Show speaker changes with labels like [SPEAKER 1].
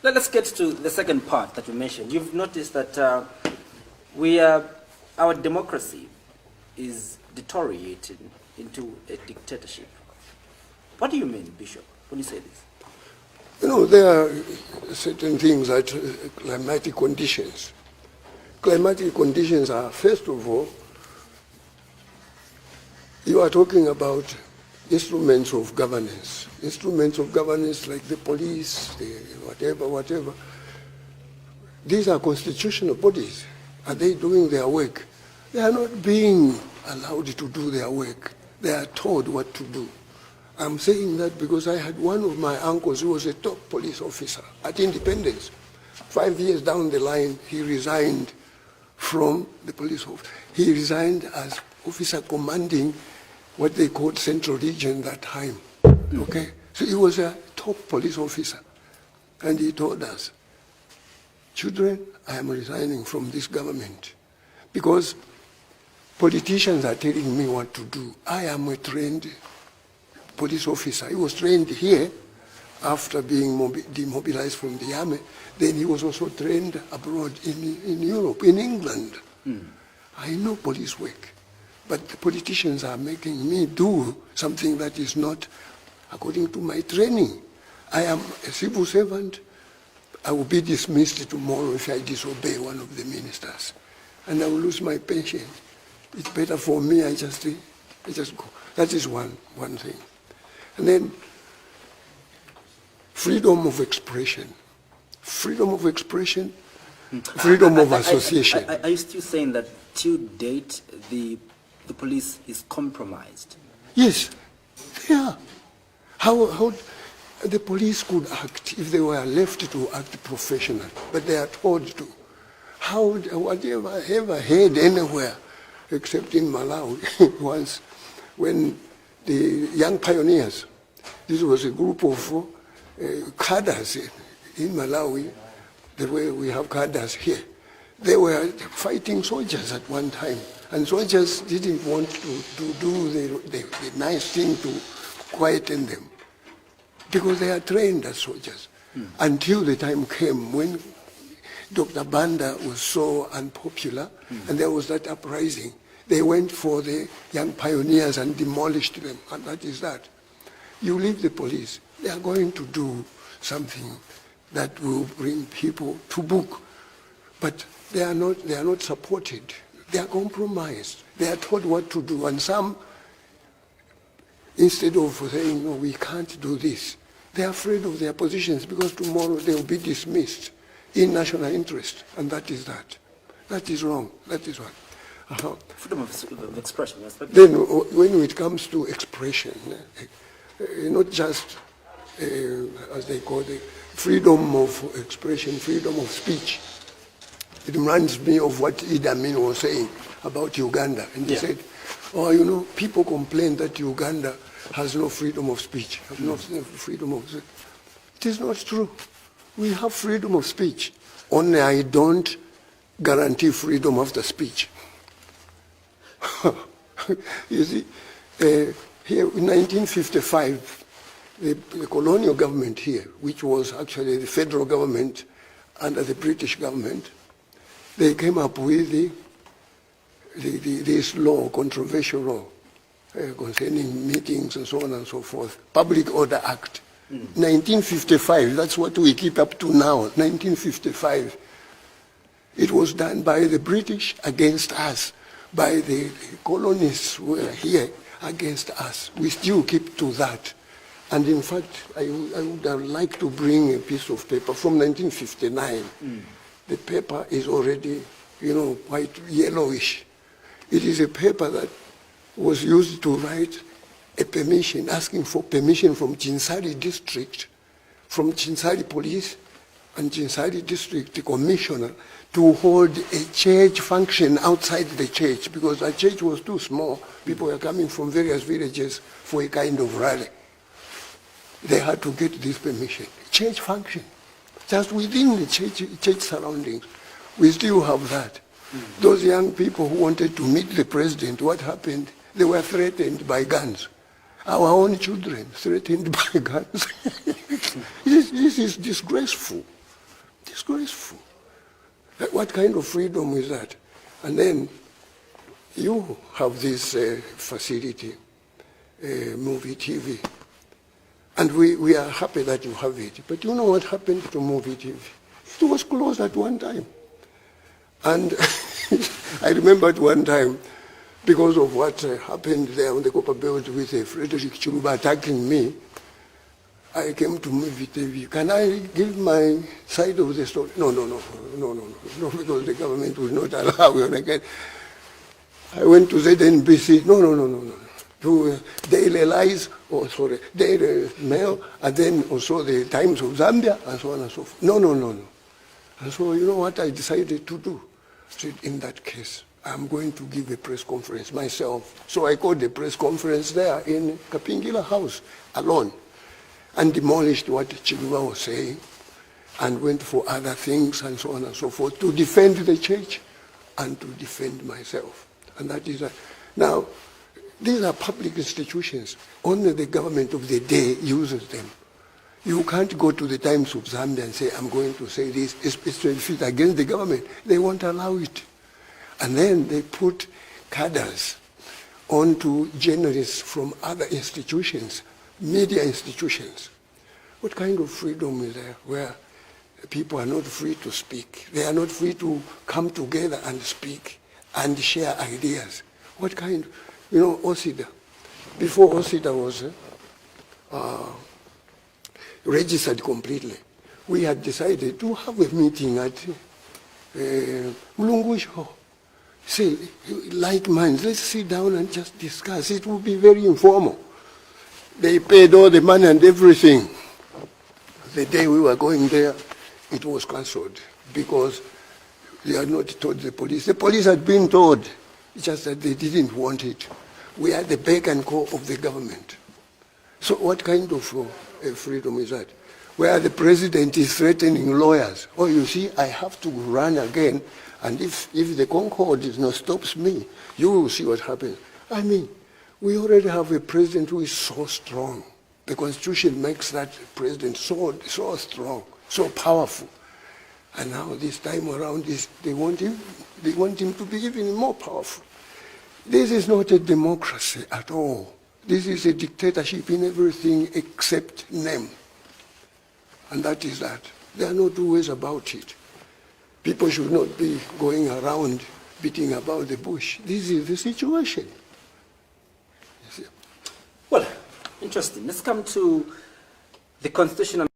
[SPEAKER 1] Let's get to the second part that you mentioned. You've noticed that our democracy is deteriorating into a dictatorship. What do you mean, Bishop, when you say this?
[SPEAKER 2] You know, there are certain things that climatic conditions. Climatic conditions are, first of all, you are talking about instruments of governance. Instruments of governance like the police, the whatever. These are constitutional bodies. Are they doing their work? They are not being allowed to do their work. They are told what to do. I'm saying that because I had one of my uncles who was a top police officer at Independence. 5 years down the line, he resigned from the police office. He resigned as officer commanding what they called Central Region that time. Okay? So he was a top police officer. And he told us, children, I am resigning from this government because politicians are telling me what to do. I am a trained police officer. He was trained here after being demobilized from the army. Then he was also trained abroad in Europe, in England. I know police work. But the politicians are making me do something that is not according to my training. I am a civil servant. I will be dismissed tomorrow if I disobey one of the ministers. And I will lose my pension. It's better for me, I just go. That is one thing. And then freedom of expression. Freedom of expression, freedom of association.
[SPEAKER 1] Are you still saying that till date the police is compromised?
[SPEAKER 2] Yes, they are. How the police could act if they were left to act professionally, but they are told to. Whatever I ever heard anywhere, except in Malawi, once when the young pioneers, this was a group of cadres in Malawi, the way we have cadres here. They were fighting soldiers at one time, and soldiers didn't want to do the nice thing to quieten them, because they are trained as soldiers. Until the time came when Dr. Banda was so unpopular, and there was that uprising. They went for the young pioneers and demolished them, and that is that. You leave the police, they are going to do something that will bring people to book, but they are not supported. They are compromised. They are told what to do, and some, instead of saying, no, we can't do this, they are afraid of their positions because tomorrow they will be dismissed in national interest, and that is that. That is wrong. That is one.
[SPEAKER 1] Freedom of expression. Yes,
[SPEAKER 2] then when it comes to expression, not just, as they call it, freedom of expression, freedom of speech. It reminds me of what Idi Amin was saying about Uganda. And he said, oh, you know, people complain that Uganda has no freedom of speech, has no freedom of speech. It is not true. We have freedom of speech. Only I don't guarantee freedom of the speech. You see, here in 1955, the colonial government here, which was actually the federal government under the British government, they came up with this law, controversial law, concerning meetings and so on and so forth, Public Order Act. 1955, that's what we keep up to now, 1955. It was done by the British against us, by the colonists who were here against us. We still keep to that. And in fact, I would have liked to bring a piece of paper from 1959. The paper is already, quite yellowish. It is a paper that was used to write a permission, asking for permission from Chinsari district, from Chinsari police and Chinsari district, the commissioner, to hold a church function outside the church, because the church was too small. People were coming from various villages for a kind of rally. They had to get this permission. Church function, just within the church surroundings. We still have that. Those young people who wanted to meet the president, what happened? They were threatened by guns. Our own children threatened by guns. This is disgraceful. Disgraceful. What kind of freedom is that? And then you have this facility, movie TV. And we are happy that you have it. But you know what happened to movie TV? It was closed at one time. And I remember at one time, because of what happened there on the Copper Belt with Frederick Chiluba attacking me, I came to movie TV. Can I give my side of the story? No, because the government will not allow you. Again, I went to ZNBC. No. To Daily Lies, Daily Mail, and then also the Times of Zambia, and so on and so forth. No. And so you know what I decided to do? So in that case, I'm going to give a press conference myself. So I called the press conference there in Kapingila House alone and demolished what Chiluba was saying and went for other things and so on and so forth to defend the church and to defend myself. And that is now, these are public institutions. Only the government of the day uses them. You can't go to the Times of Zambia and say, I'm going to say this, especially if it's against the government. They won't allow it. And then they put cadres onto journalists from other institutions, media institutions. What kind of freedom is there where people are not free to speak? They are not free to come together and speak and share ideas. What kind? You know, OSIDA. Before OSIDA was registered completely, we had decided to have a meeting at Mulungusho. Say, like minds, let's sit down and just discuss. It will be very informal. They paid all the money and everything. The day we were going there, it was cancelled because they had not told the police. The police had been told, just that they didn't want it. We are the beck and call of the government. So what kind of freedom is that? Where the president is threatening lawyers. Oh, you see, I have to run again, and if the Concord stops me, you will see what happens. I mean, we already have a president who is so strong. The Constitution makes that president so strong, so powerful. And now this time around, they want him to be even more powerful. This is not a democracy at all. This is a dictatorship in everything except name. And that is that. There are no two ways about it. People should not be going around beating about the bush. This is the situation.
[SPEAKER 1] Well, interesting. Let's come to the constitutional